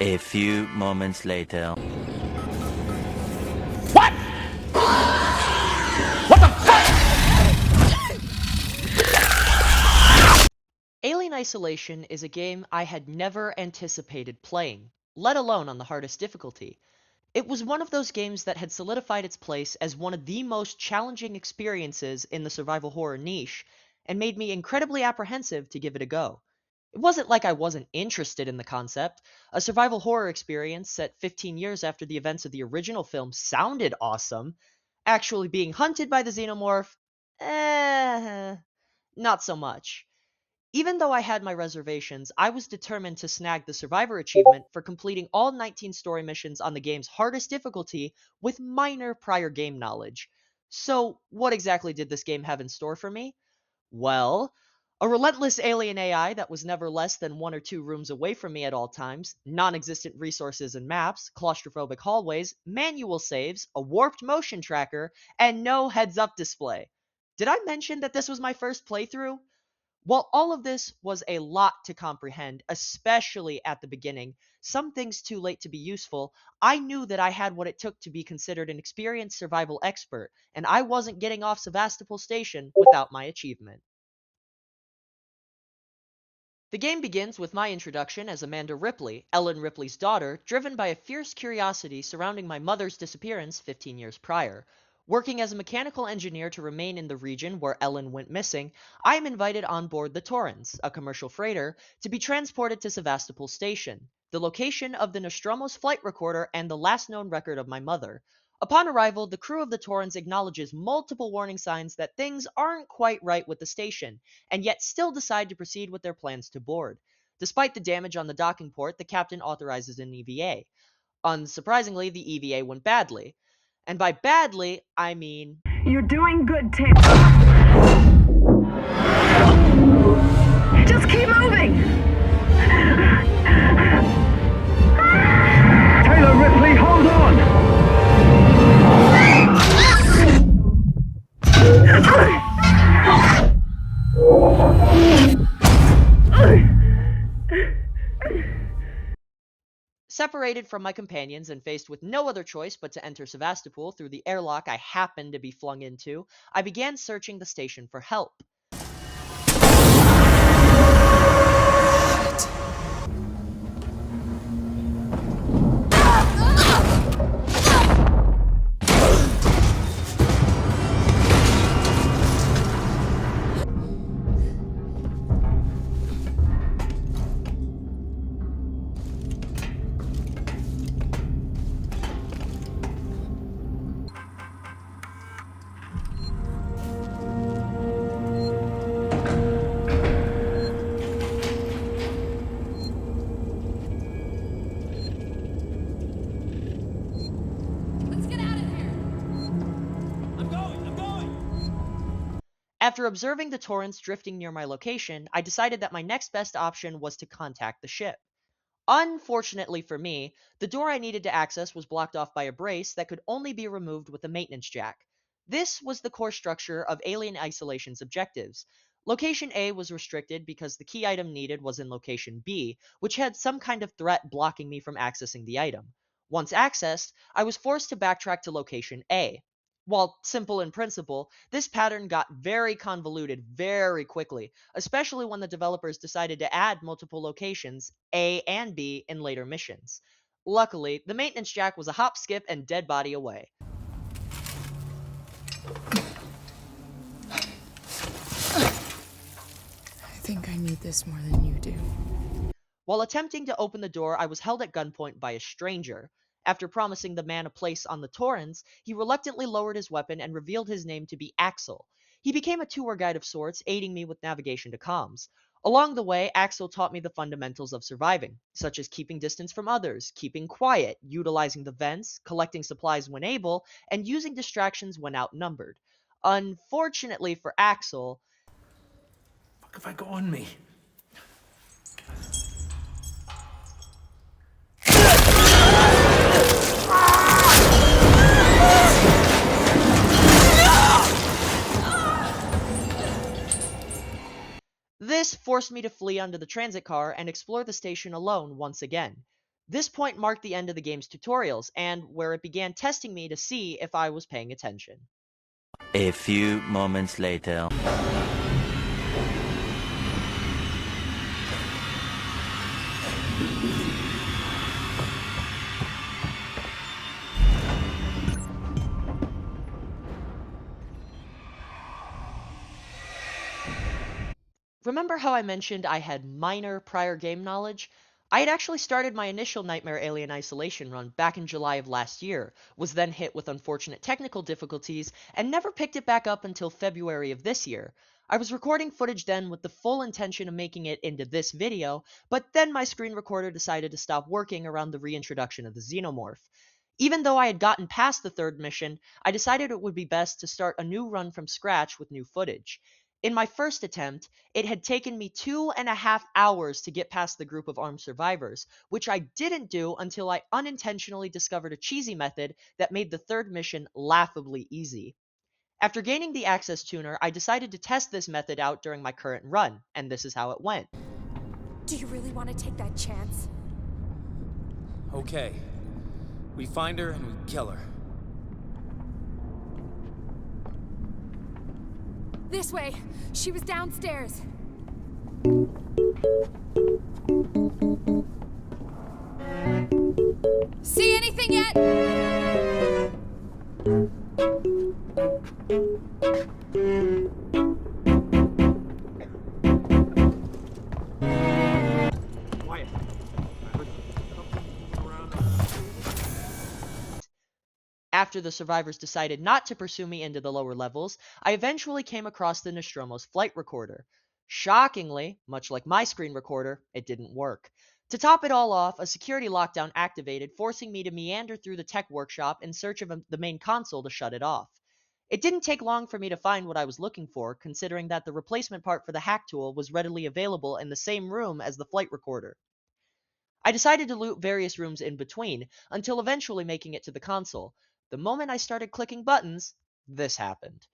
A few moments later. What? What the fuck? Alien Isolation is a game I had never anticipated playing, let alone on the hardest difficulty. It was one of those games that had solidified its place as one of the most challenging experiences in the survival horror niche, and made me incredibly apprehensive to give it a go. It wasn't like I wasn't interested in the concept. A survival horror experience set 15 years after the events of the original film sounded awesome. Actually being hunted by the xenomorph, not so much. Even though I had my reservations, I was determined to snag the Survivor achievement for completing all 19 story missions on the game's hardest difficulty with minor prior game knowledge. So, what exactly did this game have in store for me? Well, a relentless alien AI that was never less than 1 or 2 rooms away from me at all times, non existent resources and maps, claustrophobic hallways, manual saves, a warped motion tracker, and no heads up display. Did I mention that this was my first playthrough? While all of this was a lot to comprehend, especially at the beginning, some things too late to be useful, I knew that I had what it took to be considered an experienced survival expert, and I wasn't getting off Sevastopol Station without my achievement. The game begins with my introduction as Amanda Ripley, Ellen Ripley's daughter, driven by a fierce curiosity surrounding my mother's disappearance 15 years prior. Working as a mechanical engineer to remain in the region where Ellen went missing, I am invited on board the Torrens, a commercial freighter, to be transported to Sevastopol Station, the location of the Nostromo's flight recorder and the last known record of my mother. Upon arrival, the crew of the Torrens acknowledges multiple warning signs that things aren't quite right with the station, and yet still decide to proceed with their plans to board. Despite the damage on the docking port, the captain authorizes an EVA. Unsurprisingly, the EVA went badly. And by badly, I mean... You're doing good, Tim. Just keep moving! Taylor Ripley, hold on! Separated from my companions and faced with no other choice but to enter Sevastopol through the airlock I happened to be flung into, I began searching the station for help. After observing the torrents drifting near my location, I decided that my next best option was to contact the ship. Unfortunately for me, the door I needed to access was blocked off by a brace that could only be removed with a maintenance jack. This was the core structure of Alien Isolation's objectives. Location A was restricted because the key item needed was in location B, which had some kind of threat blocking me from accessing the item. Once accessed, I was forced to backtrack to location A. While simple in principle, this pattern got very convoluted very quickly, especially when the developers decided to add multiple locations, A and B, in later missions. Luckily, the maintenance jack was a hop, skip, and dead body away. I think I need this more than you do. While attempting to open the door, I was held at gunpoint by a stranger. After promising the man a place on the Torrens, he reluctantly lowered his weapon and revealed his name to be Axel. He became a tour guide of sorts, aiding me with navigation to comms. Along the way, Axel taught me the fundamentals of surviving, such as keeping distance from others, keeping quiet, utilizing the vents, collecting supplies when able, and using distractions when outnumbered. Unfortunately for Axel, Fuck have I got on me? this forced me to flee onto the transit car and explore the station alone once again. This point marked the end of the game's tutorials, and where it began testing me to see if I was paying attention. A few moments later. Remember how I mentioned I had minor prior game knowledge? I had actually started my initial Nightmare Alien Isolation run back in July of last year, was then hit with unfortunate technical difficulties, and never picked it back up until February of this year. I was recording footage then with the full intention of making it into this video, but then my screen recorder decided to stop working around the reintroduction of the Xenomorph. Even though I had gotten past the third mission, I decided it would be best to start a new run from scratch with new footage. In my first attempt, it had taken me 2.5 hours to get past the group of armed survivors, which I didn't do until I unintentionally discovered a cheesy method that made the third mission laughably easy. After gaining the access tuner, I decided to test this method out during my current run, and this is how it went. Do you really want to take that chance? Okay. We find her and we kill her. This way! She was downstairs! See anything yet? Quiet. After the survivors decided not to pursue me into the lower levels, I eventually came across the Nostromo's flight recorder. Shockingly, much like my screen recorder, it didn't work. To top it all off, a security lockdown activated, forcing me to meander through the tech workshop in search of the main console to shut it off. It didn't take long for me to find what I was looking for, considering that the replacement part for the hack tool was readily available in the same room as the flight recorder. I decided to loot various rooms in between, until eventually making it to the console. The moment I started clicking buttons, this happened.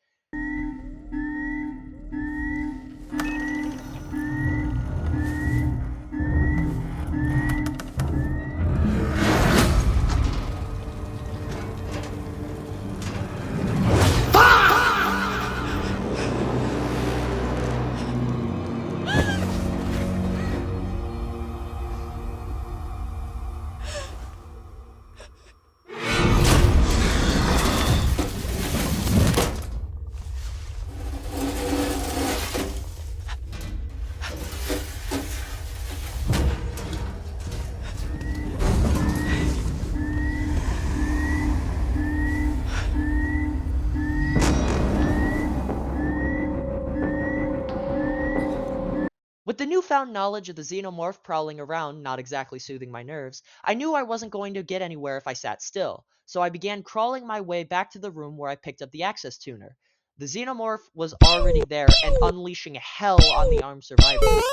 With the newfound knowledge of the xenomorph prowling around, not exactly soothing my nerves, I knew I wasn't going to get anywhere if I sat still, so I began crawling my way back to the room where I picked up the access tuner. The xenomorph was already there and unleashing hell on the armed survivors.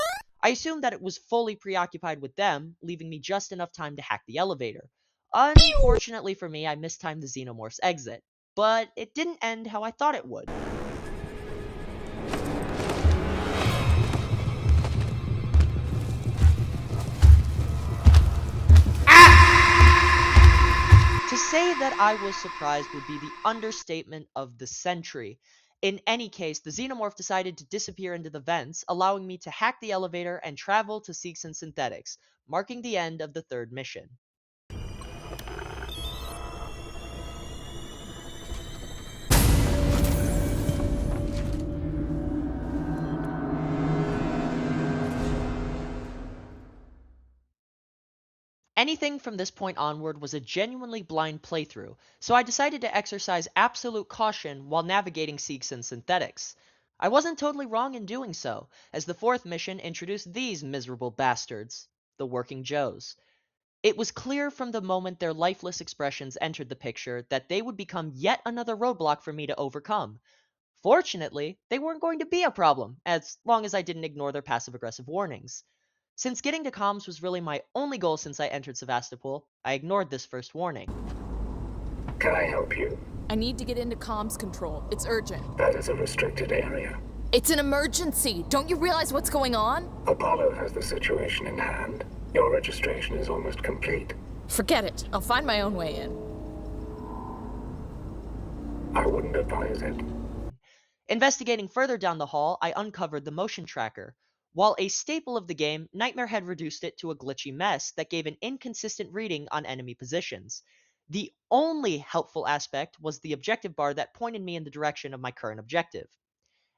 I assumed that it was fully preoccupied with them, leaving me just enough time to hack the elevator. Unfortunately for me, I mistimed the xenomorph's exit, but it didn't end how I thought it would. To say that I was surprised would be the understatement of the century. In any case, the xenomorph decided to disappear into the vents, allowing me to hack the elevator and travel to Seeks and Synthetics, marking the end of the third mission. Anything from this point onward was a genuinely blind playthrough, so I decided to exercise absolute caution while navigating Seeks and Synthetics. I wasn't totally wrong in doing so, as the fourth mission introduced these miserable bastards, the Working Joes. It was clear from the moment their lifeless expressions entered the picture that they would become yet another roadblock for me to overcome. Fortunately, they weren't going to be a problem, as long as I didn't ignore their passive-aggressive warnings. Since getting to comms was really my only goal since I entered Sevastopol, I ignored this first warning. Can I help you? I need to get into comms control. It's urgent. That is a restricted area. It's an emergency. Don't you realize what's going on? Apollo has the situation in hand. Your registration is almost complete. Forget it. I'll find my own way in. I wouldn't advise it. Investigating further down the hall, I uncovered the motion tracker. While a staple of the game, Nightmare had reduced it to a glitchy mess that gave an inconsistent reading on enemy positions. The only helpful aspect was the objective bar that pointed me in the direction of my current objective.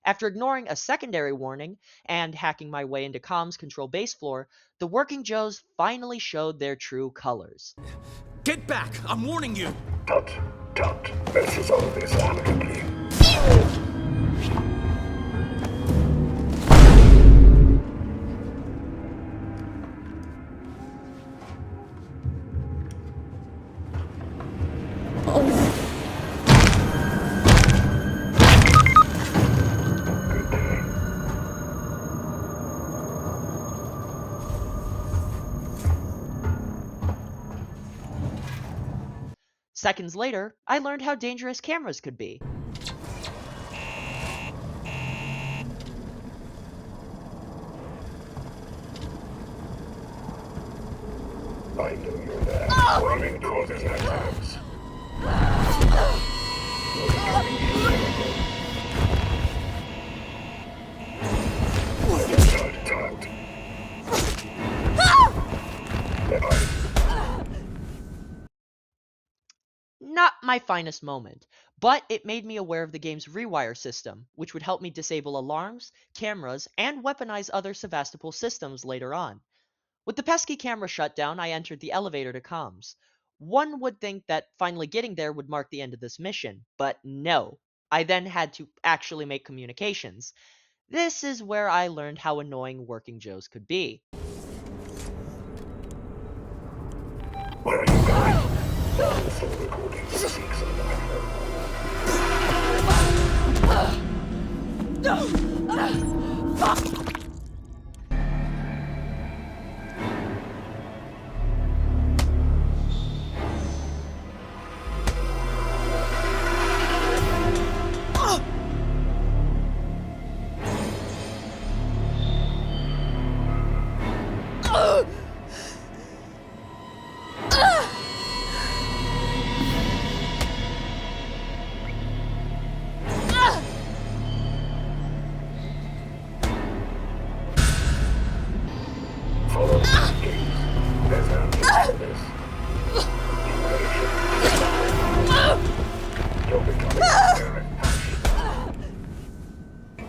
After ignoring a secondary warning and hacking my way into comms control base floor, the working Joes finally showed their true colors. Get back! I'm warning you! Tut, tut. Let's resolve this amicably. Seconds later, I learned how dangerous cameras could be. I knew you were there. Running causes accidents. Tut, tut. Not my finest moment, but it made me aware of the game's rewire system, which would help me disable alarms, cameras, and weaponize other Sevastopol systems later on. With the pesky camera shut down, I entered the elevator to comms. One would think that finally getting there would mark the end of this mission, but no. I then had to actually make communications. This is where I learned how annoying working Joes could be. Where are you going? The full recording seeks on the follow the gates. There's no need for this. You're becoming a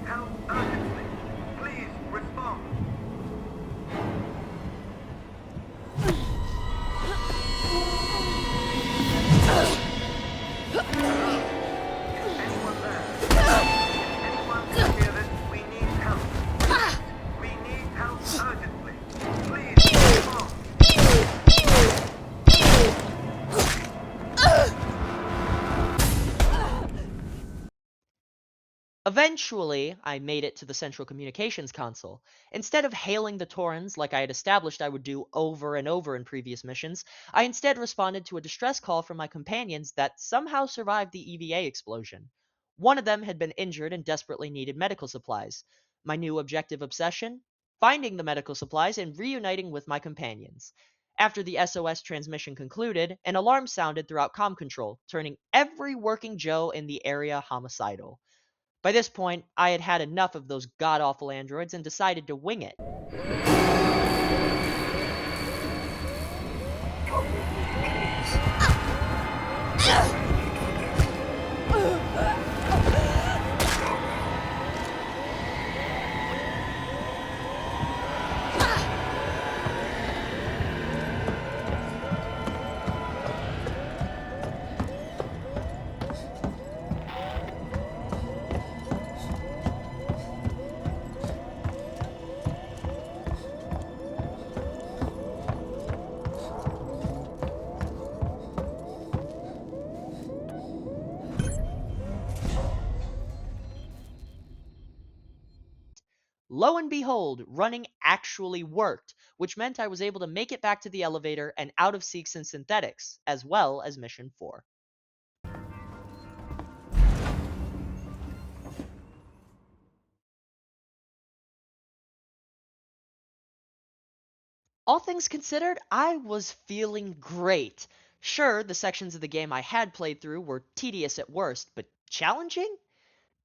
Help urgently. Please respond. Anyone there? Anyone hear this? We need help. We need help urgently. Please respond. Eventually, I made it to the central communications console. Instead of hailing the Torrens like I had established I would do over and over in previous missions, I instead responded to a distress call from my companions that somehow survived the EVA explosion. One of them had been injured and desperately needed medical supplies. My new objective obsession? Finding the medical supplies and reuniting with my companions. After the SOS transmission concluded, an alarm sounded throughout comm control, turning every working Joe in the area homicidal. By this point, I had had enough of those god-awful androids and decided to wing it. Lo and behold, running actually worked, which meant I was able to make it back to the elevator and out of Seeks and Synthetics, as well as Mission 4. All things considered, I was feeling great. Sure, the sections of the game I had played through were tedious at worst, but challenging?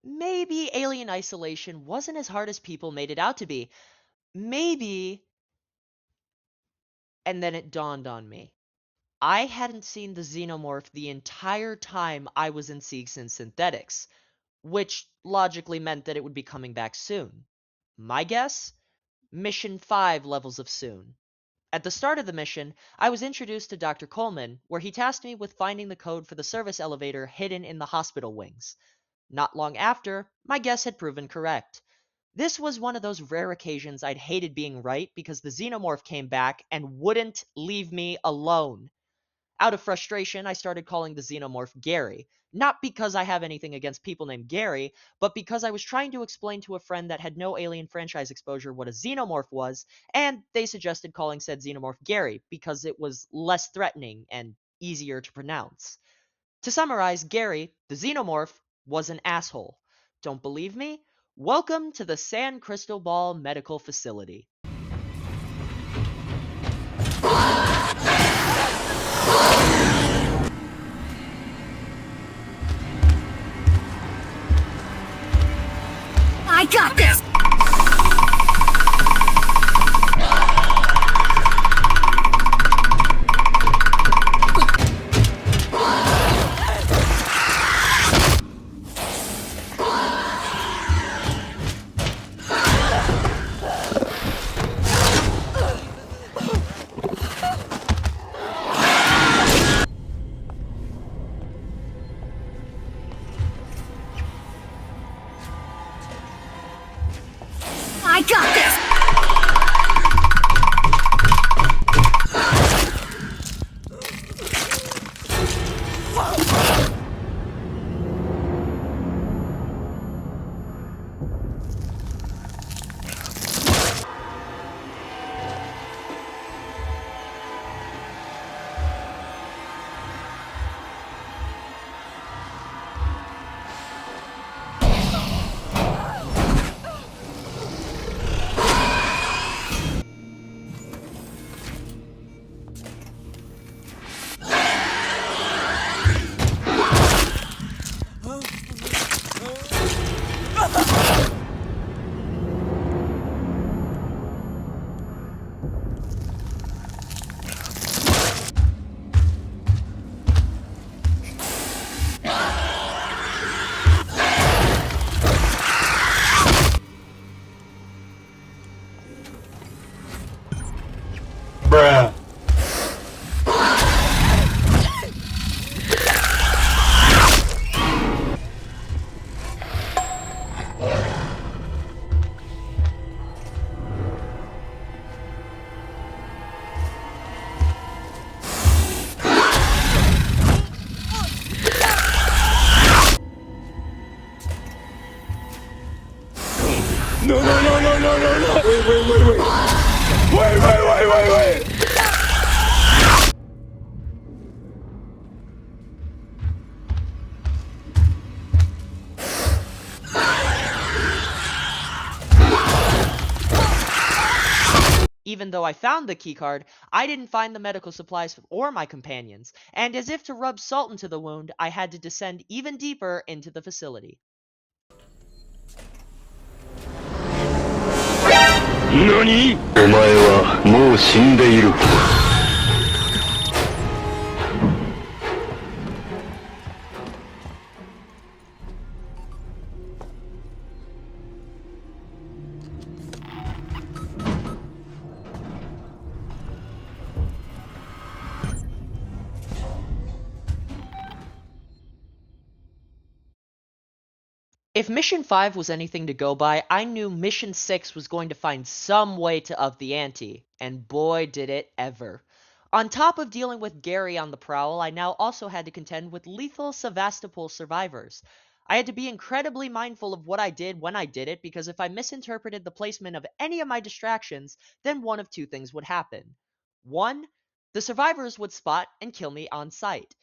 Maybe Alien Isolation wasn't as hard as people made it out to be. Maybe. And then it dawned on me. I hadn't seen the Xenomorph the entire time I was in Seeks and Synthetics, which logically meant that it would be coming back soon. My guess? Mission 5 levels of soon. At the start of the mission, I was introduced to Dr. Coleman, where he tasked me with finding the code for the service elevator hidden in the hospital wings. Not long after, my guess had proven correct. This was one of those rare occasions I'd hated being right because the Xenomorph came back and wouldn't leave me alone. Out of frustration, I started calling the Xenomorph Gary. Not because I have anything against people named Gary, but because I was trying to explain to a friend that had no Alien franchise exposure what a Xenomorph was, and they suggested calling said Xenomorph Gary because it was less threatening and easier to pronounce. To summarize, Gary, the Xenomorph, was an asshole. Don't believe me? Welcome to the San Cristobal Medical Facility. I got this! I got this! Bruh. No, no, no, no, no, no, no! Wait, wait, wait, wait! Wait, wait, wait, wait, wait! Even though I found the keycard, I didn't find the medical supplies or my companions, and as if to rub salt into the wound, I had to descend even deeper into the facility. NANI?! お前はもう死んでいる。If Mission 5 was anything to go by, I knew Mission 6 was going to find some way to up the ante, and boy did it ever. On top of dealing with Gary on the prowl, I now also had to contend with lethal Sevastopol survivors. I had to be incredibly mindful of what I did when I did it, because if I misinterpreted the placement of any of my distractions, then one of two things would happen. 1. The survivors would spot and kill me on sight.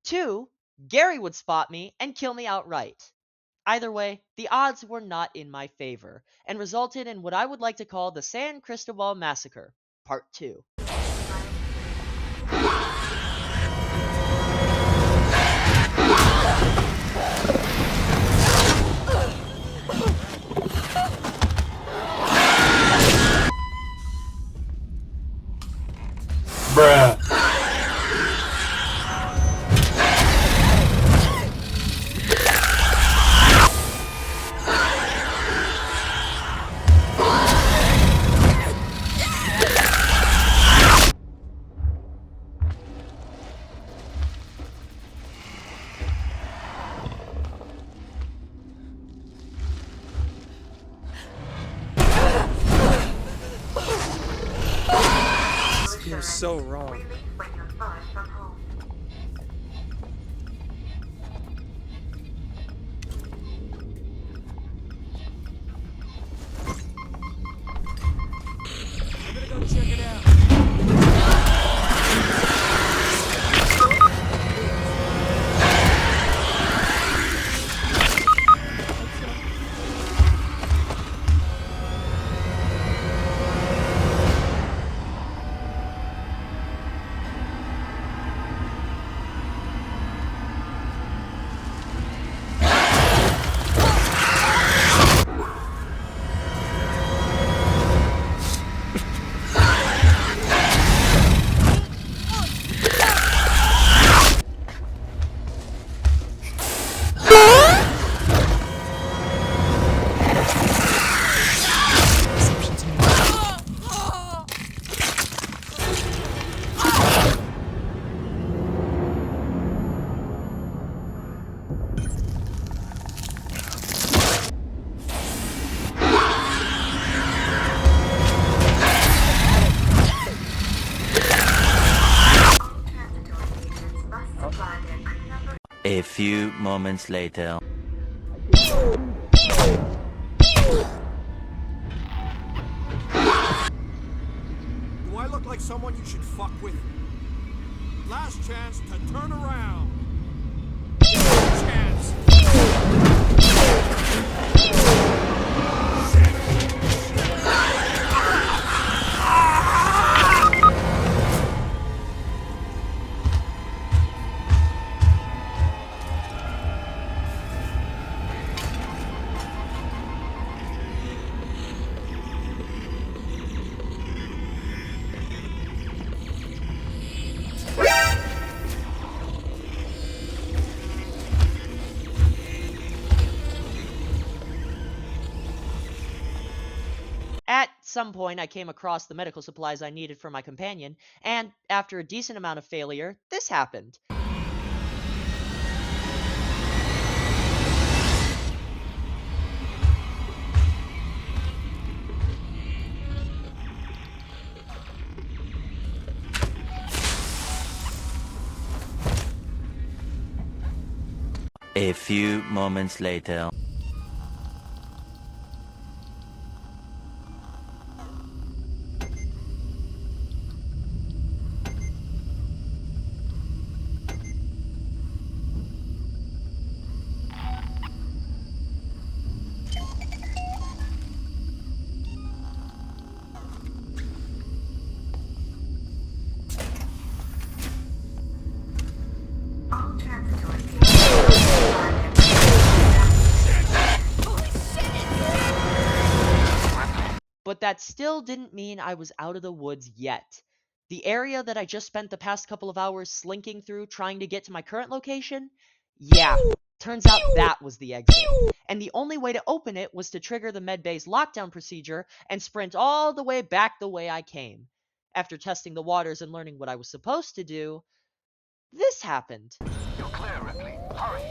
2. Gary would spot me and kill me outright. Either way, the odds were not in my favor, and resulted in what I would like to call the San Cristobal Massacre. Part 2. Bruh. This feels so wrong. We meet when you're far from home. I'm gonna go check it out. A few moments later. Do I look like someone you should fuck with? Last chance to turn around. Chance. At some point, I came across the medical supplies I needed for my companion, and after a decent amount of failure, this happened. A few moments later. All transitory But that still didn't mean I was out of the woods yet. The area that I just spent the past couple of hours slinking through trying to get to my current location? Yeah, turns out that was the exit. And the only way to open it was to trigger the medbay's lockdown procedure and sprint all the way back the way I came. After testing the waters and learning what I was supposed to do, this happened. You're clear, Ripley. Hurry.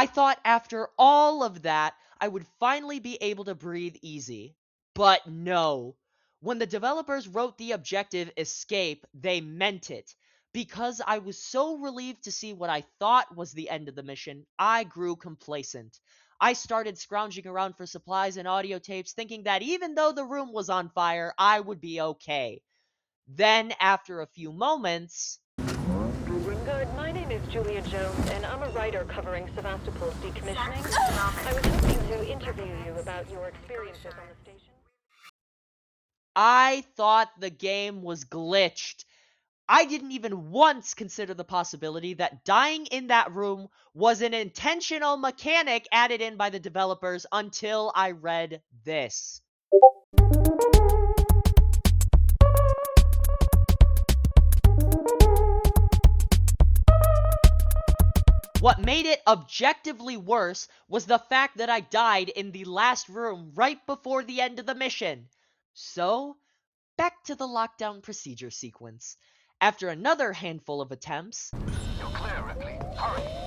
I thought after all of that, I would finally be able to breathe easy. But no. When the developers wrote the objective escape, they meant it. Because I was so relieved to see what I thought was the end of the mission, I grew complacent. I started scrounging around for supplies and audio tapes, thinking that even though the room was on fire, I would be okay. Then, after a few moments, Good. My name is Julia Jones, and I'm a writer covering Sevastopol's decommissioning. I was hoping to interview you about your experiences on the station. I thought the game was glitched. I didn't even once consider the possibility that dying in that room was an intentional mechanic added in by the developers until I read this. What made it objectively worse was the fact that I died in the last room right before the end of the mission. So, back to the lockdown procedure sequence. After another handful of attempts, You're clear, Ripley. Hurry.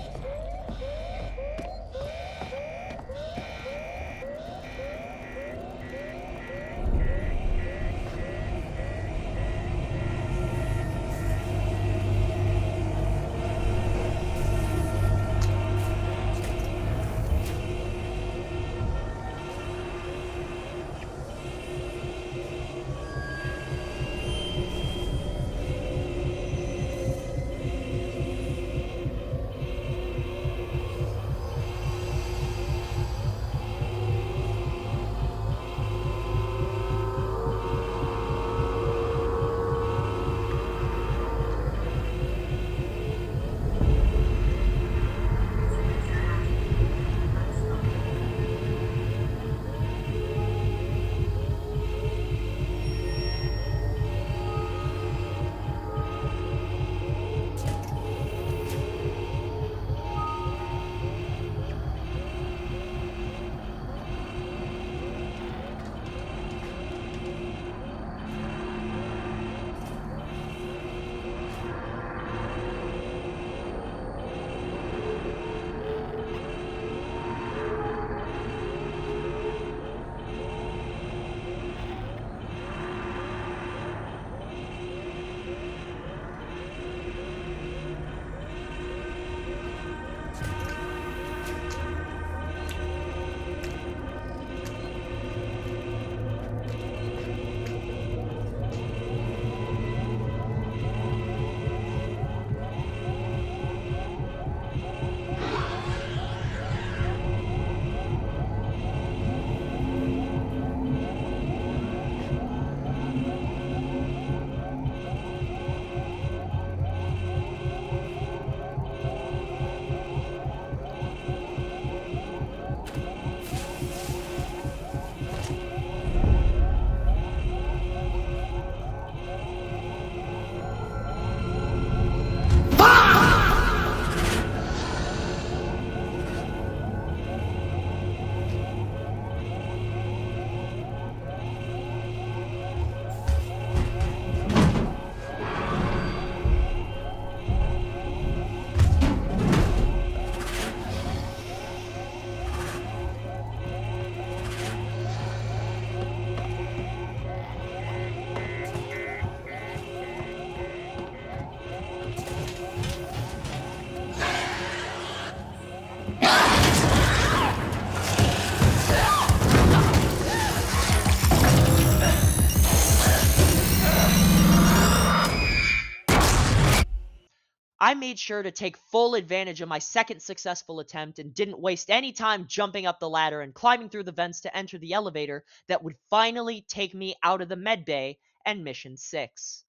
I made sure to take full advantage of my second successful attempt and didn't waste any time jumping up the ladder and climbing through the vents to enter the elevator that would finally take me out of the medbay and Mission 6.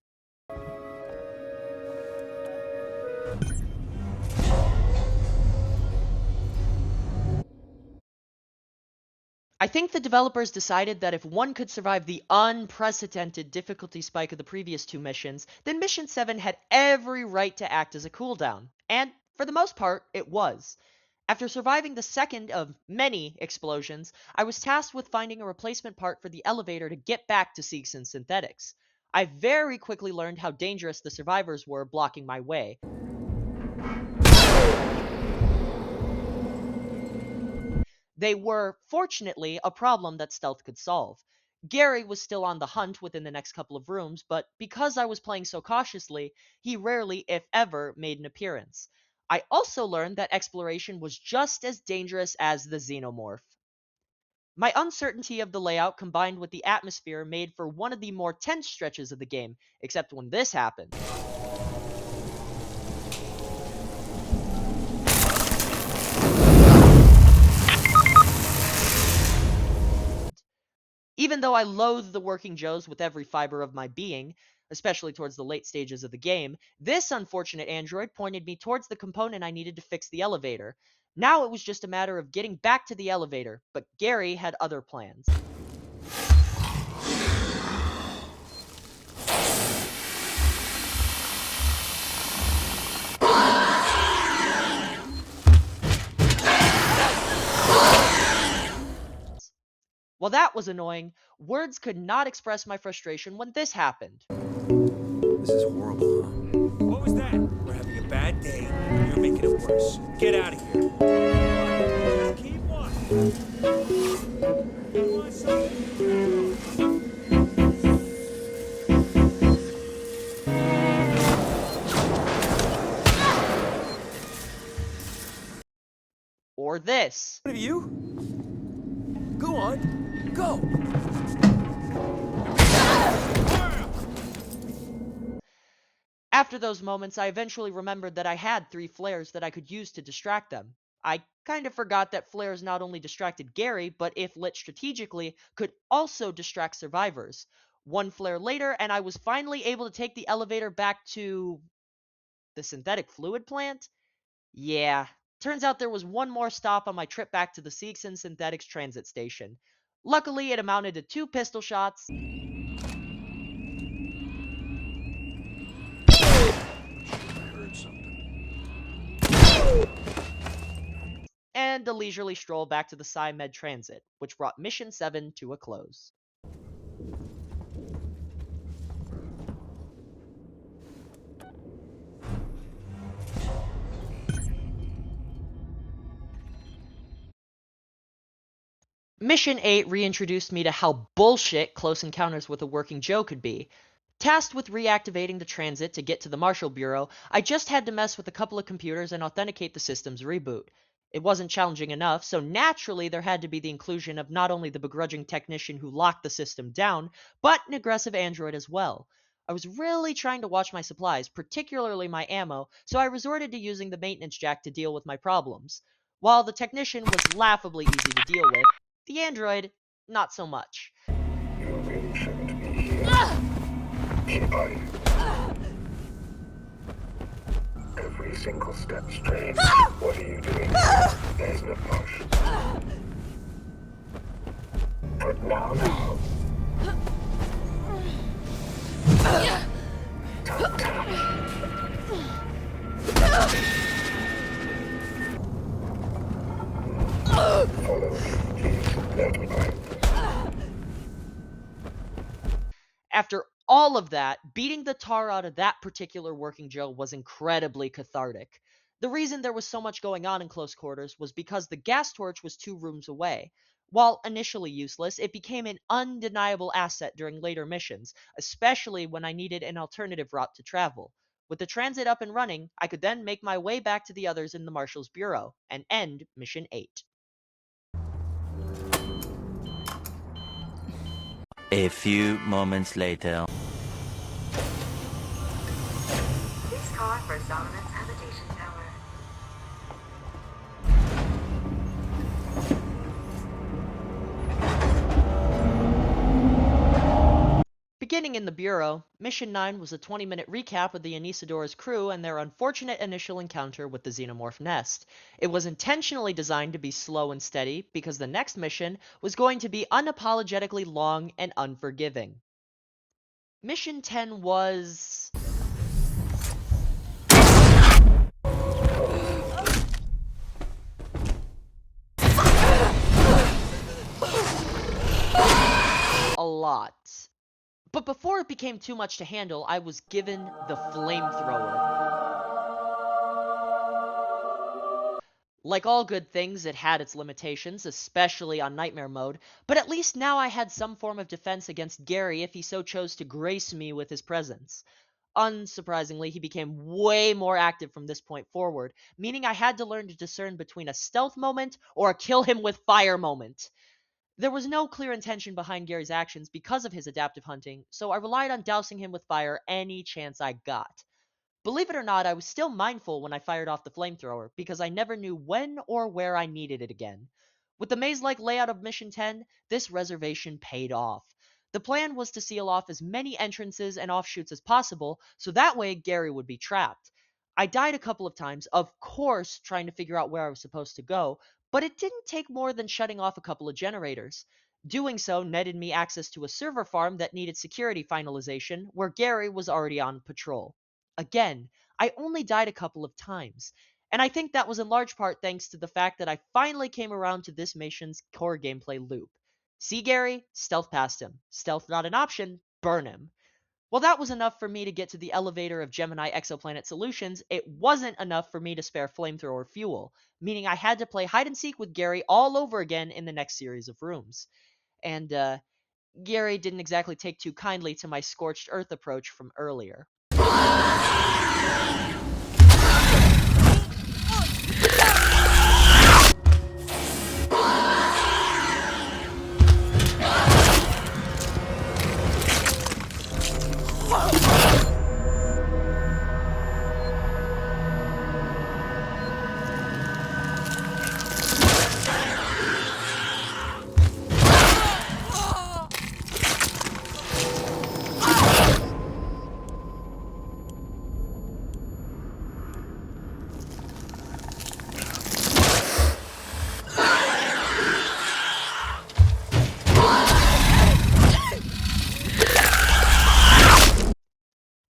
I think the developers decided that if one could survive the unprecedented difficulty spike of the previous two missions, then Mission 7 had every right to act as a cooldown. And, for the most part, it was. After surviving the second of many explosions, I was tasked with finding a replacement part for the elevator to get back to Seegson Synthetics. I very quickly learned how dangerous the survivors were blocking my way. They were, fortunately, a problem that stealth could solve. Gary was still on the hunt within the next couple of rooms, but because I was playing so cautiously, he rarely, if ever, made an appearance. I also learned that exploration was just as dangerous as the xenomorph. My uncertainty of the layout combined with the atmosphere made for one of the more tense stretches of the game, except when this happened. Even though I loathed the working Joes with every fiber of my being, especially towards the late stages of the game, this unfortunate android pointed me towards the component I needed to fix the elevator. Now it was just a matter of getting back to the elevator, but Gary had other plans. While that was annoying, words could not express my frustration when this happened. This is horrible, huh? What was that? We're having a bad day, and you're making it worse. Get out of here. Just keep walking. You want something? Or this. What of you? Go on. Go. After those moments, I eventually remembered that I had 3 flares that I could use to distract them. I kind of forgot that flares not only distracted Gary, but if lit strategically, could also distract survivors. 1 flare later, and I was finally able to take the elevator back to the synthetic fluid plant? Yeah, turns out there was one more stop on my trip back to the Seegson Synthetics transit station. Luckily, it amounted to 2 pistol shots. I heard something. And a leisurely stroll back to the Med Transit, which brought Mission 7 to a close. Mission 8 reintroduced me to how bullshit close encounters with a working Joe could be. Tasked with reactivating the transit to get to the Marshal Bureau, I just had to mess with a couple of computers and authenticate the system's reboot. It wasn't challenging enough, so naturally there had to be the inclusion of not only the begrudging technician who locked the system down, but an aggressive android as well. I was really trying to watch my supplies, particularly my ammo, so I resorted to using the maintenance jack to deal with my problems. While the technician was laughably easy to deal with, the android, not so much. You really shouldn't be here. Keep on. Every single step strange. What are you doing? There's no push. But now. Tap, tap. Follow me, please. Let me know. After all of that, beating the tar out of that particular working Joe was incredibly cathartic. The reason there was so much going on in close quarters was because the gas torch was 2 rooms away. While initially useless, it became an undeniable asset during later missions, especially when I needed an alternative route to travel. With the transit up and running, I could then make my way back to the others in the Marshal's Bureau and end Mission 8. A few moments later. Please call for Solomon's habitation tower. Beginning in the Bureau, Mission 9 was a 20-minute recap of the Anisadora's crew and their unfortunate initial encounter with the Xenomorph nest. It was intentionally designed to be slow and steady because the next mission was going to be unapologetically long and unforgiving. Mission 10 was... a lot. But before it became too much to handle, I was given the flamethrower. Like all good things, it had its limitations, especially on Nightmare mode, but at least now I had some form of defense against Gary if he so chose to grace me with his presence. Unsurprisingly, he became way more active from this point forward, meaning I had to learn to discern between a stealth moment or a kill him with fire moment. There was no clear intention behind Gary's actions because of his adaptive hunting, so I relied on dousing him with fire any chance I got. Believe it or not, I was still mindful when I fired off the flamethrower, because I never knew when or where I needed it again. With the maze-like layout of Mission 10, this reservation paid off. The plan was to seal off as many entrances and offshoots as possible, so that way Gary would be trapped. I died a couple of times, of course, trying to figure out where I was supposed to go, but it didn't take more than shutting off a couple of generators. Doing so netted me access to a server farm that needed security finalization, where Gary was already on patrol. Again, I only died a couple of times, and I think that was in large part thanks to the fact that I finally came around to this mission's core gameplay loop. See Gary? Stealth past him. Stealth not an option? Burn him. While that was enough for me to get to the elevator of Gemini Exoplanet Solutions, it wasn't enough for me to spare flamethrower fuel, meaning I had to play hide and seek with Gary all over again in the next series of rooms. And, Gary didn't exactly take too kindly to my scorched earth approach from earlier.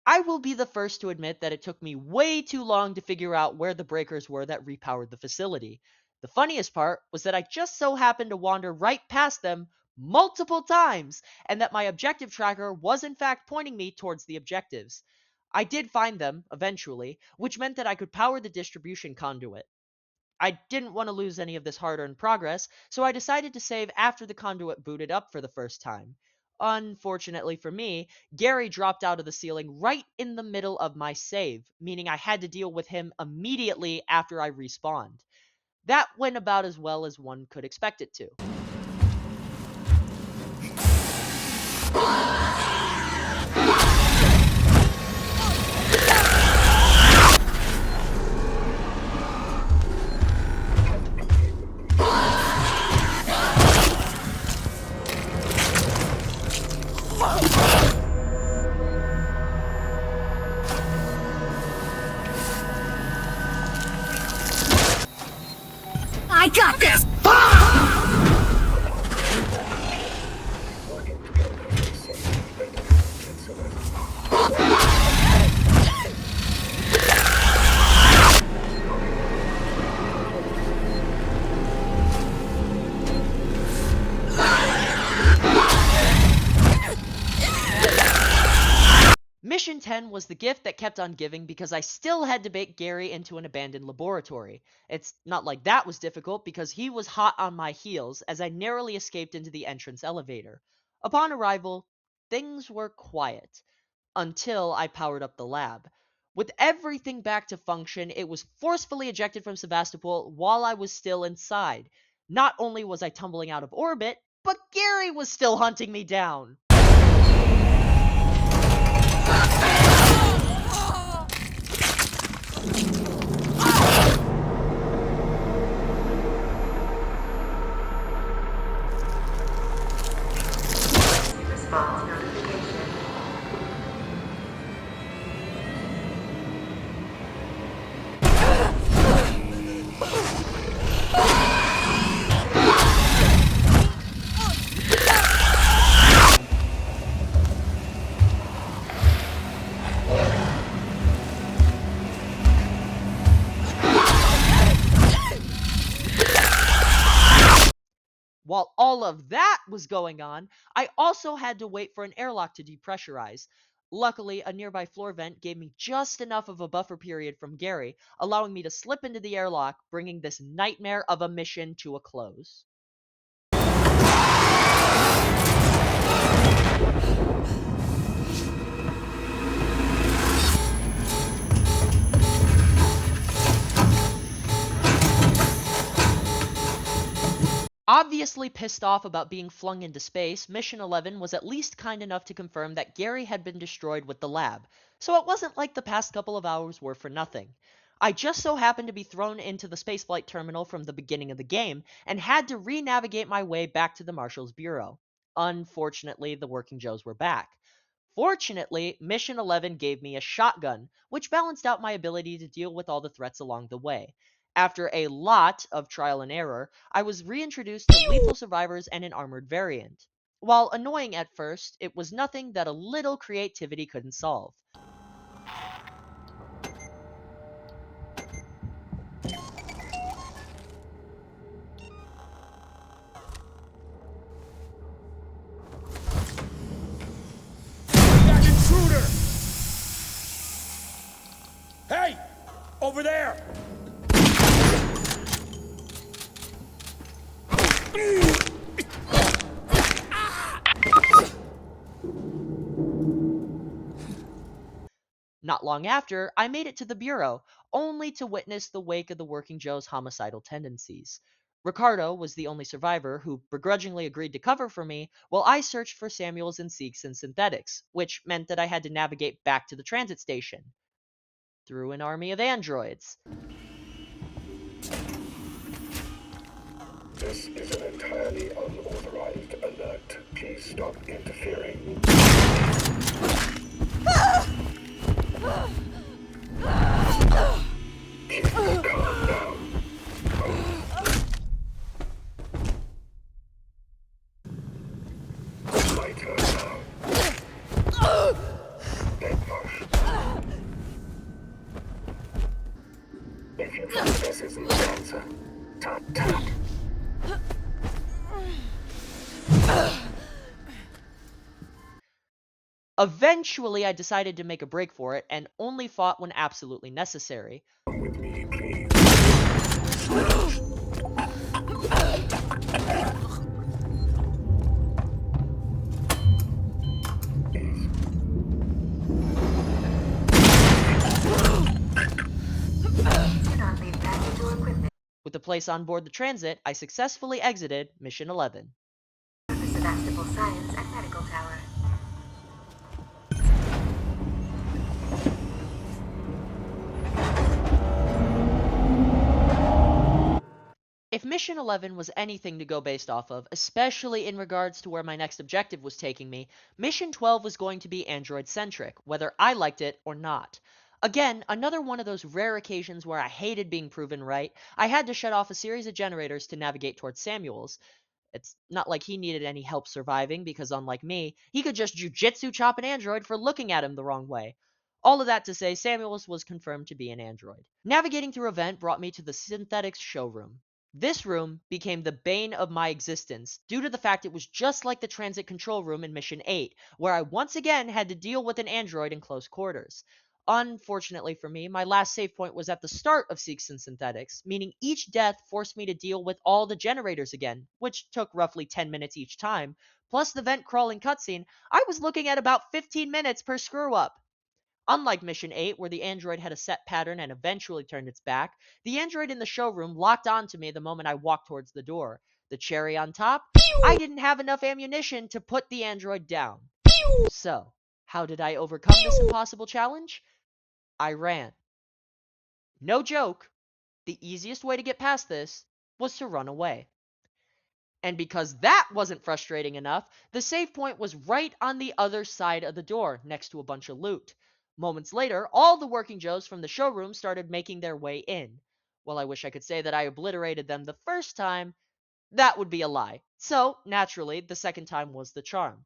I will be the first to admit that it took me way too long to figure out where the breakers were that repowered the facility. The funniest part was that I just so happened to wander right past them multiple times, and that my objective tracker was in fact pointing me towards the objectives. I did find them, eventually, which meant that I could power the distribution conduit. I didn't want to lose any of this hard-earned progress, so I decided to save after the conduit booted up for the first time. Unfortunately for me, Gary dropped out of the ceiling right in the middle of my save, meaning I had to deal with him immediately after I respawned. That went about as well as one could expect it to. I got this! Mission 10 was the gift that kept on giving because I still had to bait Gary into an abandoned laboratory. It's not like that was difficult because he was hot on my heels as I narrowly escaped into the entrance elevator. Upon arrival, things were quiet until I powered up the lab. With everything back to function, it was forcefully ejected from Sevastopol while I was still inside. Not only was I tumbling out of orbit, but Gary was still hunting me down. Response notification. While all of that was going on, I also had to wait for an airlock to depressurize. Luckily, a nearby floor vent gave me just enough of a buffer period from Gary, allowing me to slip into the airlock, bringing this nightmare of a mission to a close. Obviously pissed off about being flung into space, Mission 11 was at least kind enough to confirm that Gary had been destroyed with the lab, so it wasn't like the past couple of hours were for nothing. I just so happened to be thrown into the spaceflight terminal from the beginning of the game, and had to re-navigate my way back to the Marshal's Bureau. Unfortunately, the Working Joes were back. Fortunately, Mission 11 gave me a shotgun, which balanced out my ability to deal with all the threats along the way. After a lot of trial and error, I was reintroduced to lethal survivors and an armored variant. While annoying at first, it was nothing that a little creativity couldn't solve. That intruder! Hey! Over there! Not long after, I made it to the Bureau, only to witness the wake of the Working Joe's homicidal tendencies. Ricardo was the only survivor who begrudgingly agreed to cover for me while I searched for Samuels and Seeks and synthetics, which meant that I had to navigate back to the transit station. Through an army of androids. This is an entirely unauthorized alert. Please stop interfering. Keep calm down. My turn now. Then push. If you think this isn't the answer, tap tap. Eventually, I decided to make a break for it and only fought when absolutely necessary. Come with me, please. Do not leave baggage or equipment. With the place on board the transit, I successfully exited Mission 11. The Sevastopol Science and Medical Tower. If Mission 11 was anything to go based off of, especially in regards to where my next objective was taking me, Mission 12 was going to be android-centric, whether I liked it or not. Again, another one of those rare occasions where I hated being proven right. I had to shut off a series of generators to navigate towards Samuels. It's not like he needed any help surviving, because unlike me, he could just jujitsu chop an android for looking at him the wrong way. All of that to say, Samuels was confirmed to be an android. Navigating through a vent brought me to the synthetics showroom. This room became the bane of my existence, due to the fact it was just like the transit control room in Mission 8, where I once again had to deal with an android in close quarters. Unfortunately for me, my last save point was at the start of Seeks and Synthetics, meaning each death forced me to deal with all the generators again, which took roughly 10 minutes each time, plus the vent crawling cutscene. I was looking at about 15 minutes per screw-up. Unlike Mission 8, where the android had a set pattern and eventually turned its back, the android in the showroom locked onto me the moment I walked towards the door. The cherry on top? I didn't have enough ammunition to put the android down. So, how did I overcome this impossible challenge? I ran. No joke, the easiest way to get past this was to run away. And because that wasn't frustrating enough, the save point was right on the other side of the door, next to a bunch of loot. Moments later, all the Working Joes from the showroom started making their way in. While I wish I could say that I obliterated them the first time, that would be a lie. So, naturally, the second time was the charm.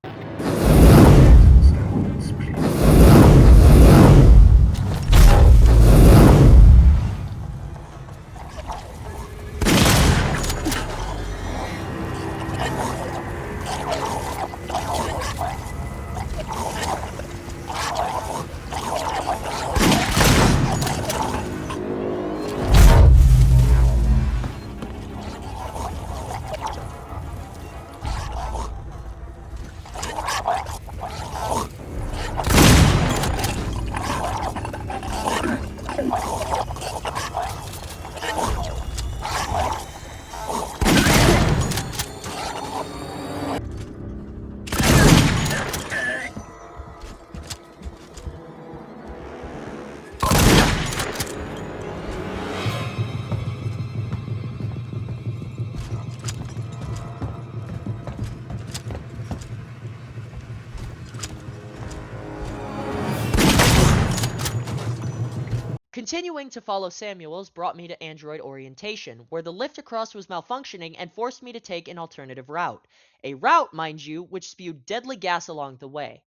Continuing to follow Samuels brought me to Android Orientation, where the lift across was malfunctioning and forced me to take an alternative route. A route, mind you, which spewed deadly gas along the way.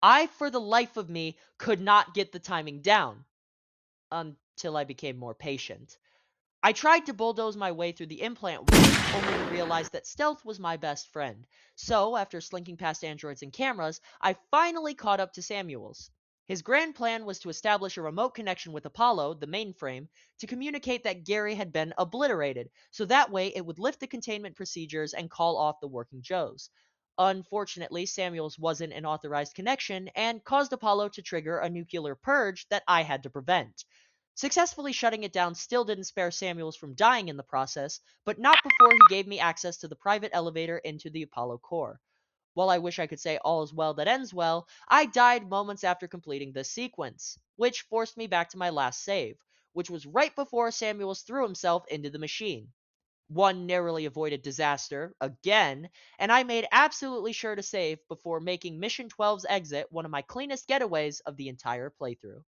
I, for the life of me, could not get the timing down. Until I became more patient. I tried to bulldoze my way through the implant ward, only to realize that stealth was my best friend. So, after slinking past androids and cameras, I finally caught up to Samuels. His grand plan was to establish a remote connection with Apollo, the mainframe, to communicate that Gary had been obliterated, so that way it would lift the containment procedures and call off the working Joes. Unfortunately, Samuels wasn't an authorized connection and caused Apollo to trigger a nuclear purge that I had to prevent. Successfully shutting it down still didn't spare Samuels from dying in the process, but not before he gave me access to the private elevator into the Apollo core. While I wish I could say all is well that ends well, I died moments after completing this sequence, which forced me back to my last save, which was right before Samuels threw himself into the machine. One narrowly avoided disaster, again, and I made absolutely sure to save before making Mission 12's exit one of my cleanest getaways of the entire playthrough.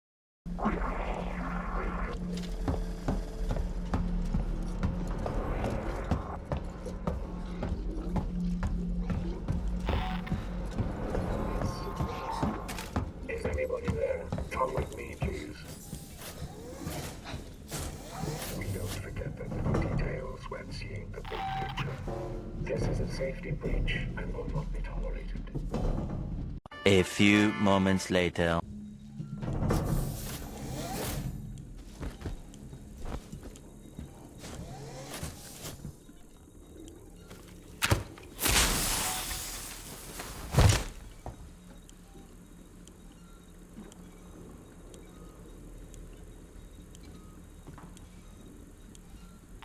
Is anybody there? Come with me, please. We don't forget the little details when seeing the big picture. This is a safety breach and will not be tolerated. A few moments later.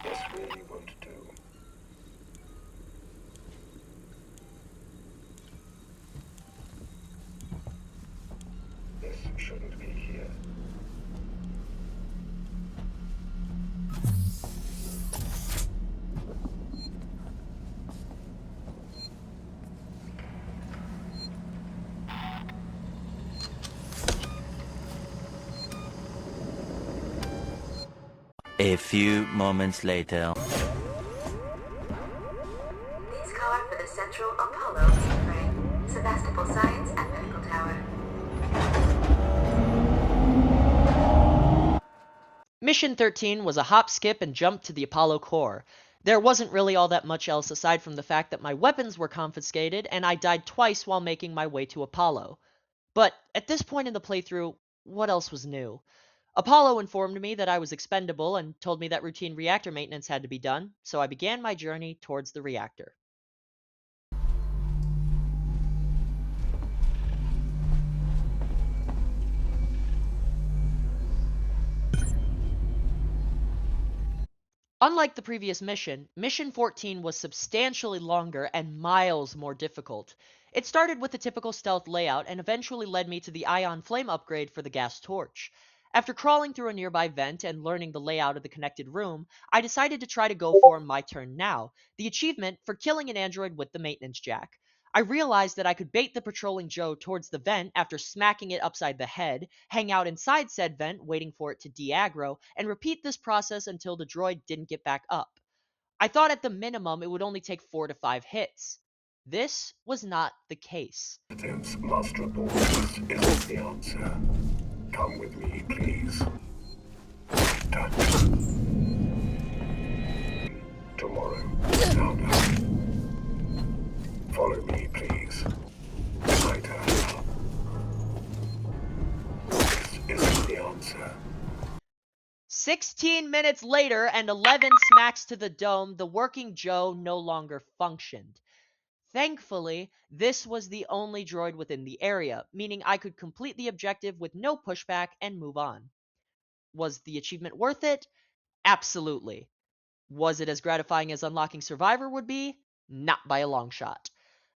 This really won't do. This shouldn't be here. A few moments later. Please call for the Central Apollo mainframe, Sevastopol Science and Medical Tower. Mission 13 was a hop, skip, and jump to the Apollo core. There wasn't really all that much else aside from the fact that my weapons were confiscated and I died twice while making my way to Apollo. But at this point in the playthrough, what else was new? Apollo informed me that I was expendable and told me that routine reactor maintenance had to be done, so I began my journey towards the reactor. Unlike the previous mission, Mission 14 was substantially longer and miles more difficult. It started with the typical stealth layout and eventually led me to the ion flame upgrade for the gas torch. After crawling through a nearby vent and learning the layout of the connected room, I decided to try to go for My Turn Now, the achievement for killing an android with the maintenance jack. I realized that I could bait the patrolling Joe towards the vent after smacking it upside the head, hang out inside said vent waiting for it to de-aggro, and repeat this process until the droid didn't get back up. I thought at the minimum it would only take 4 to 5 hits. This was not the case. Since last report is the answer. Come with me, please. Touch. Tomorrow. Now. Follow me, please. My turn now. This isn't the answer. 16 minutes later and 11 smacks to the dome, the working Joe no longer functioned. Thankfully, this was the only droid within the area, meaning I could complete the objective with no pushback and move on. Was the achievement worth it? Absolutely. Was it as gratifying as unlocking Survivor would be? Not by a long shot.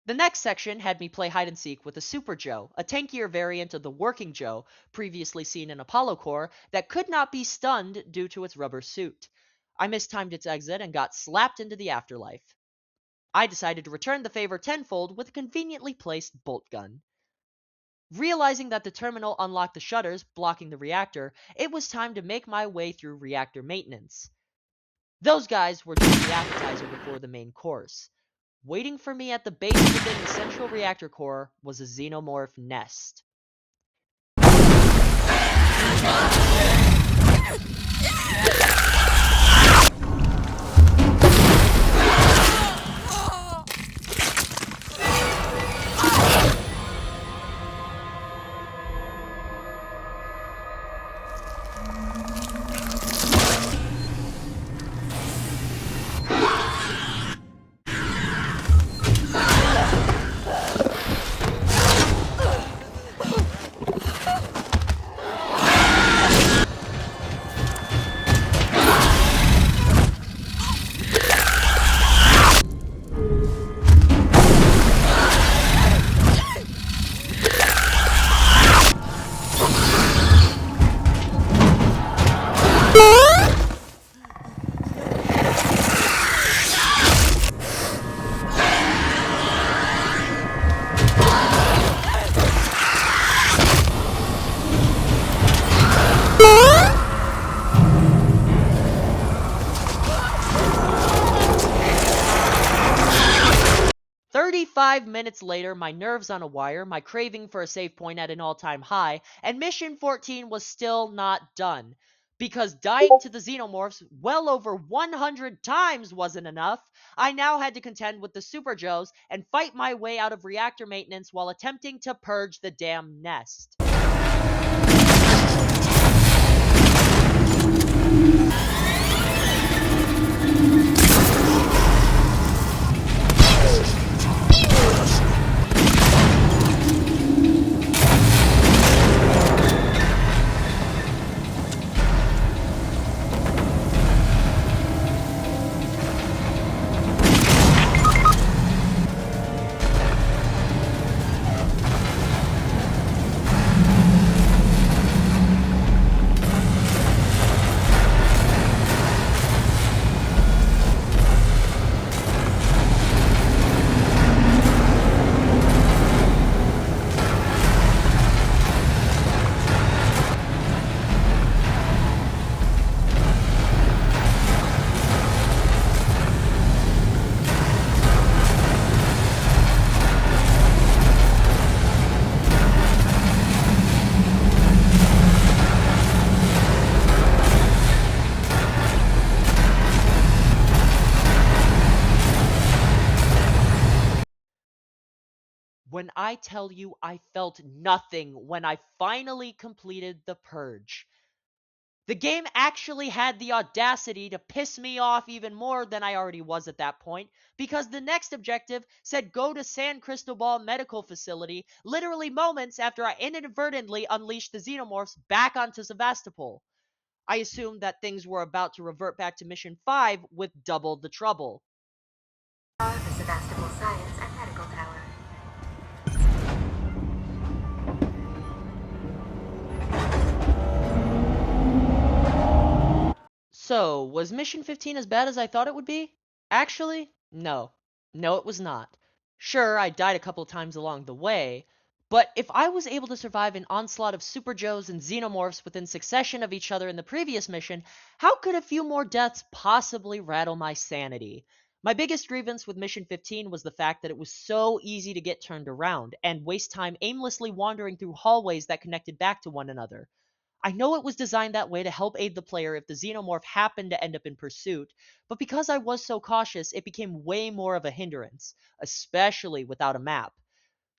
The next section had me play hide and seek with a Super Joe, a tankier variant of the Working Joe, previously seen in Apollo Core, that could not be stunned due to its rubber suit. I mistimed its exit and got slapped into the afterlife. I decided to return the favor tenfold with a conveniently placed bolt gun. Realizing that the terminal unlocked the shutters, blocking the reactor, it was time to make my way through reactor maintenance. Those guys were just the appetizer before the main course. Waiting for me at the base within the central reactor core was a xenomorph nest. "35 minutes later, my nerves on a wire, my craving for a save point at an all-time high, and Mission 14 was still not done. Because dying to the xenomorphs well over 100 times wasn't enough, I now had to contend with the Super Joes and fight my way out of reactor maintenance while attempting to purge the damn nest. 'When I tell you I felt nothing when I finally completed the purge. The game actually had the audacity to piss me off even more than I already was at that point, because the next objective said go to San Cristobal Medical Facility literally moments after I inadvertently unleashed the xenomorphs back onto Sevastopol. I assumed that things were about to revert back to Mission 5 with double the trouble. The Sevastopol Science and Medical Tower. So, was Mission 15 as bad as I thought it would be? Actually, no. No, it was not. Sure, I died a couple times along the way, but if I was able to survive an onslaught of Super Joes and Xenomorphs within succession of each other in the previous mission, how could a few more deaths possibly rattle my sanity? My biggest grievance with Mission 15 was the fact that it was so easy to get turned around and waste time aimlessly wandering through hallways that connected back to one another. I know it was designed that way to help aid the player if the xenomorph happened to end up in pursuit, but because I was so cautious, it became way more of a hindrance, especially without a map.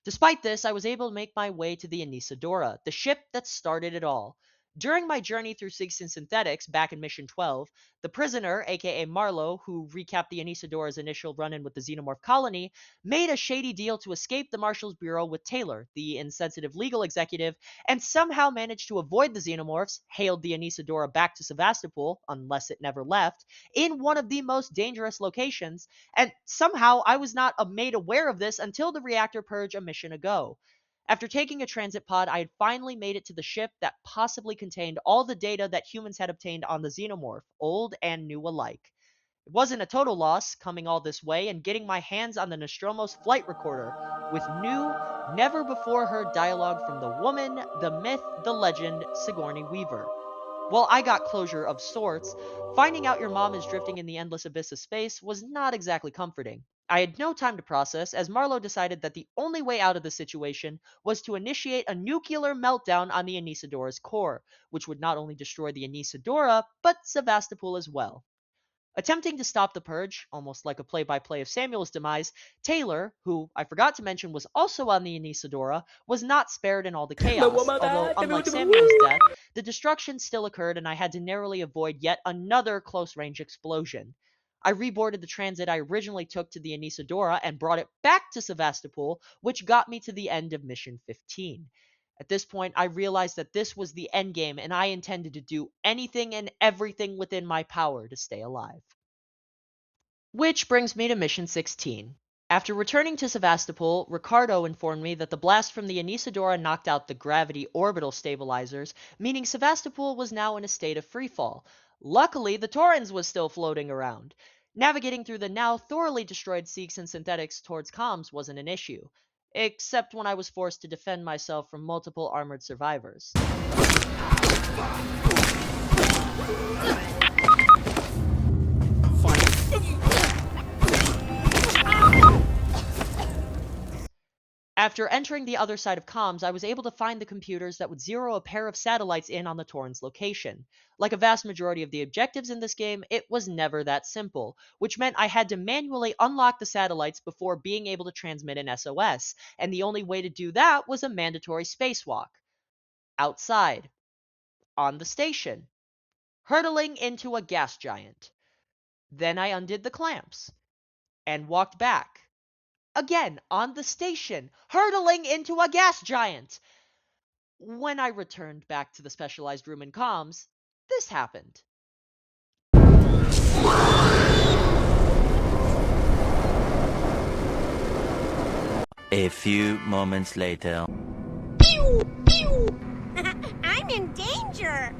Despite this, I was able to make my way to the Anisadora, the ship that started it all. During my journey through Sigs and Synthetics back in Mission 12, the prisoner, aka Marlowe, who recapped the Anisadora's initial run-in with the Xenomorph colony, made a shady deal to escape the Marshal's Bureau with Taylor, the insensitive legal executive, and somehow managed to avoid the Xenomorphs, hailed the Anisadora back to Sevastopol, unless it never left, in one of the most dangerous locations, and somehow I was not made aware of this until the reactor purge a mission ago. After taking a transit pod, I had finally made it to the ship that possibly contained all the data that humans had obtained on the xenomorph, old and new alike. It wasn't a total loss, coming all this way and getting my hands on the Nostromo's flight recorder with new, never before heard dialogue from the woman, the myth, the legend, Sigourney Weaver. While I got closure of sorts, finding out your mom is drifting in the endless abyss of space was not exactly comforting. I had no time to process, as Marlowe decided that the only way out of the situation was to initiate a nuclear meltdown on the Anisadora's core, which would not only destroy the Anisadora, but Sevastopol as well. Attempting to stop the purge, almost like a play-by-play of Samuel's demise, Taylor, who I forgot to mention was also on the Anisadora, was not spared in all the chaos, although unlike Samuel's death, the destruction still occurred and I had to narrowly avoid yet another close-range explosion. I reboarded the transit I originally took to the Anisadora and brought it back to Sevastopol, which got me to the end of Mission 15. At this point, I realized that this was the endgame and I intended to do anything and everything within my power to stay alive. Which brings me to Mission 16. After returning to Sevastopol, Ricardo informed me that the blast from the Anisadora knocked out the gravity orbital stabilizers, meaning Sevastopol was now in a state of freefall. Luckily, the Torrens was still floating around. Navigating through the now thoroughly destroyed Seeks and Synthetics towards comms wasn't an issue, except when I was forced to defend myself from multiple armored survivors. After entering the other side of comms, I was able to find the computers that would zero a pair of satellites in on the Torrens location. Like a vast majority of the objectives in this game, it was never that simple, which meant I had to manually unlock the satellites before being able to transmit an SOS, and the only way to do that was a mandatory spacewalk. Outside. On the station. Hurtling into a gas giant. Then I undid the clamps. And walked back. Again, on the station, hurtling into a gas giant. When I returned back to the specialized room in comms, this happened. A few moments later. I'm in danger!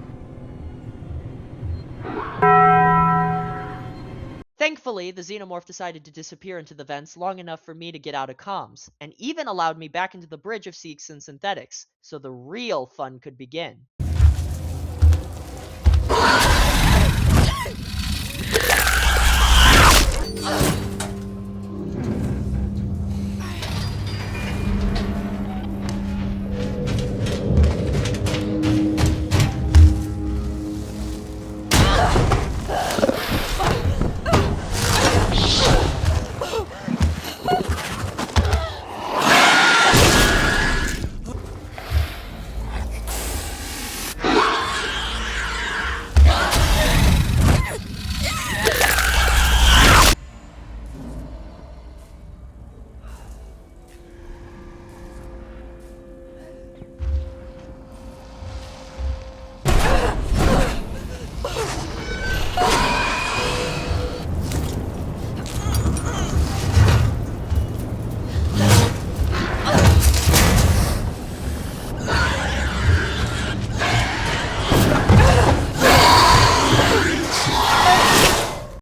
Thankfully, the xenomorph decided to disappear into the vents long enough for me to get out of comms, and even allowed me back into the bridge of Seeks and Synthetics, so the real fun could begin.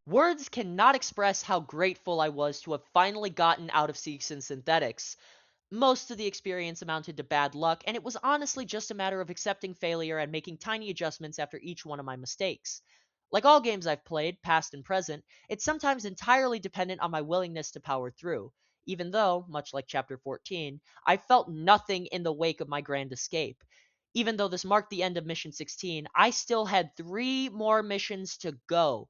Words cannot express how grateful I was to have finally gotten out of Seeks and Synthetics. Most of the experience amounted to bad luck, and it was honestly just a matter of accepting failure and making tiny adjustments after each one of my mistakes. Like all games I've played, past and present, it's sometimes entirely dependent on my willingness to power through, even though, much like Chapter 14, I felt nothing in the wake of my grand escape. Even though this marked the end of Mission 16, I still had 3 more missions to go.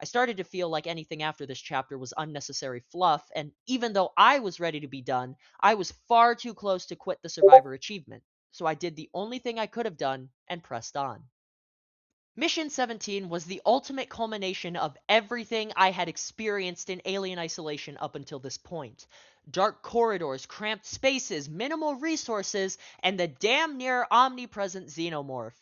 I started to feel like anything after this chapter was unnecessary fluff, and even though I was ready to be done, I was far too close to quit the Survivor achievement, so I did the only thing I could have done and pressed on. Mission 17 was the ultimate culmination of everything I had experienced in Alien Isolation up until this point. Dark corridors, cramped spaces, minimal resources, and the damn near omnipresent xenomorph.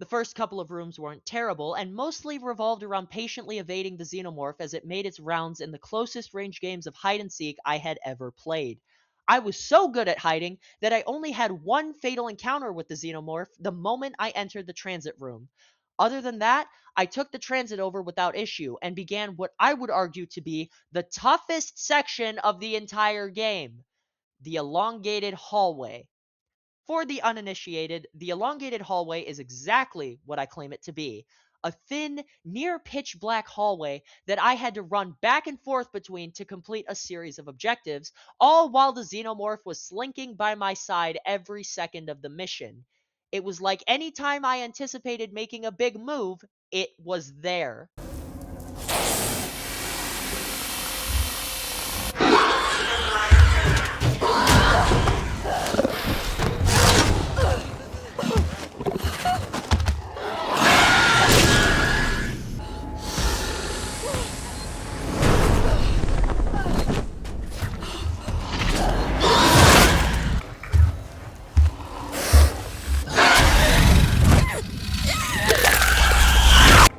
The first couple of rooms weren't terrible, and mostly revolved around patiently evading the xenomorph as it made its rounds in the closest range games of hide and seek I had ever played. I was so good at hiding that I only had one fatal encounter with the xenomorph the moment I entered the transit room. Other than that, I took the transit over without issue and began what I would argue to be the toughest section of the entire game, the elongated hallway. For the uninitiated, the elongated hallway is exactly what I claim it to be. A thin, near pitch black hallway that I had to run back and forth between to complete a series of objectives, all while the xenomorph was slinking by my side every second of the mission. It was like any time I anticipated making a big move, it was there.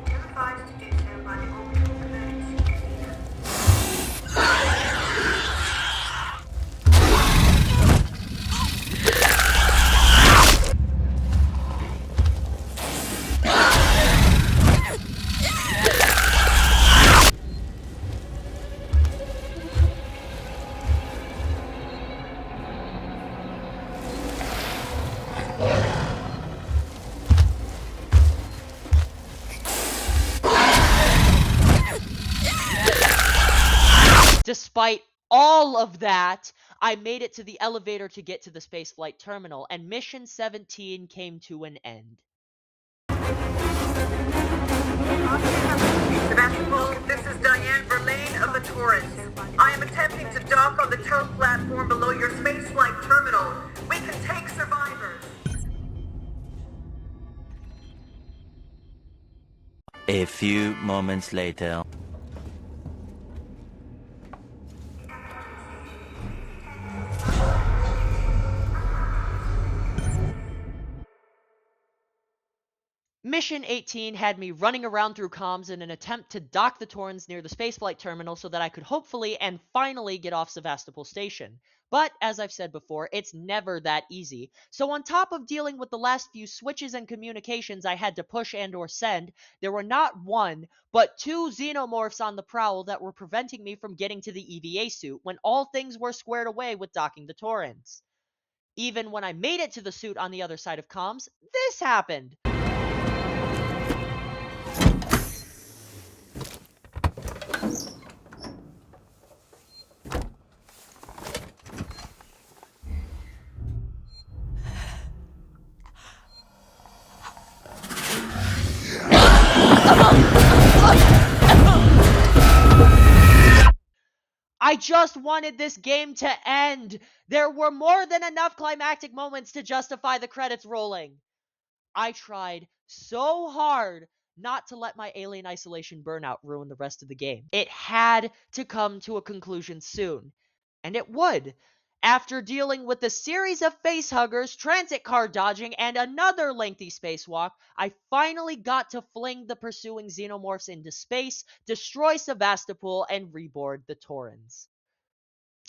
Notified to do so by the orbital emergency procedure. Despite all of that, I made it to the elevator to get to the spaceflight terminal, and Mission 17 came to an end. Sebastopol, this is Diane Verlaine of the Taurus. I am attempting to dock on the tow platform below your spaceflight terminal. We can take survivors. A few moments later. Mission 18 had me running around through comms in an attempt to dock the Torrens near the spaceflight terminal so that I could hopefully and finally get off Sevastopol Station. But, as I've said before, it's never that easy. So on top of dealing with the last few switches and communications I had to push and or send, there were not one, but two xenomorphs on the prowl that were preventing me from getting to the EVA suit when all things were squared away with docking the Torrens. Even when I made it to the suit on the other side of comms, this happened. I just wanted this game to end. There were more than enough climactic moments to justify the credits rolling. I tried so hard not to let my Alien Isolation burnout ruin the rest of the game. It had to come to a conclusion soon. And it would. After dealing with a series of facehuggers, transit car dodging, and another lengthy spacewalk, I finally got to fling the pursuing xenomorphs into space, destroy Sevastopol, and reboard the Torrens.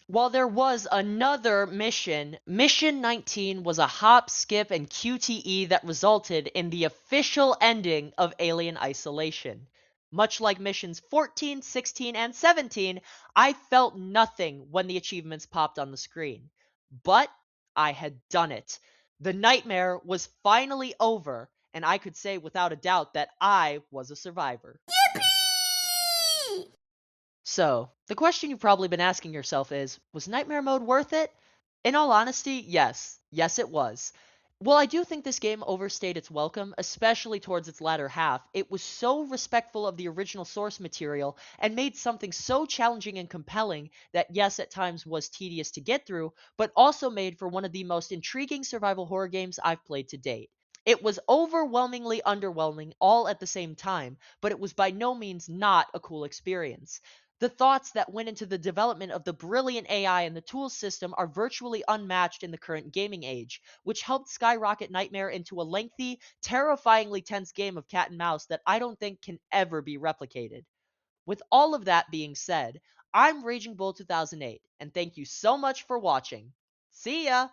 While there was another mission, Mission 19 was a hop, skip, and QTE that resulted in the official ending of Alien Isolation. Much like missions 14, 16, and 17, I felt nothing when the achievements popped on the screen. But I had done it. The nightmare was finally over, and I could say without a doubt that I was a survivor. So, the question you've probably been asking yourself is, was Nightmare Mode worth it? In all honesty, yes. Yes, it was. While I do think this game overstayed its welcome, especially towards its latter half, it was so respectful of the original source material and made something so challenging and compelling that yes, at times was tedious to get through, but also made for one of the most intriguing survival horror games I've played to date. It was overwhelmingly underwhelming all at the same time, but it was by no means not a cool experience. The thoughts that went into the development of the brilliant AI and the tools system are virtually unmatched in the current gaming age, which helped skyrocket Nightmare into a lengthy, terrifyingly tense game of cat and mouse that I don't think can ever be replicated. With all of that being said, I'm Raging Bull 2008, and thank you so much for watching. See ya!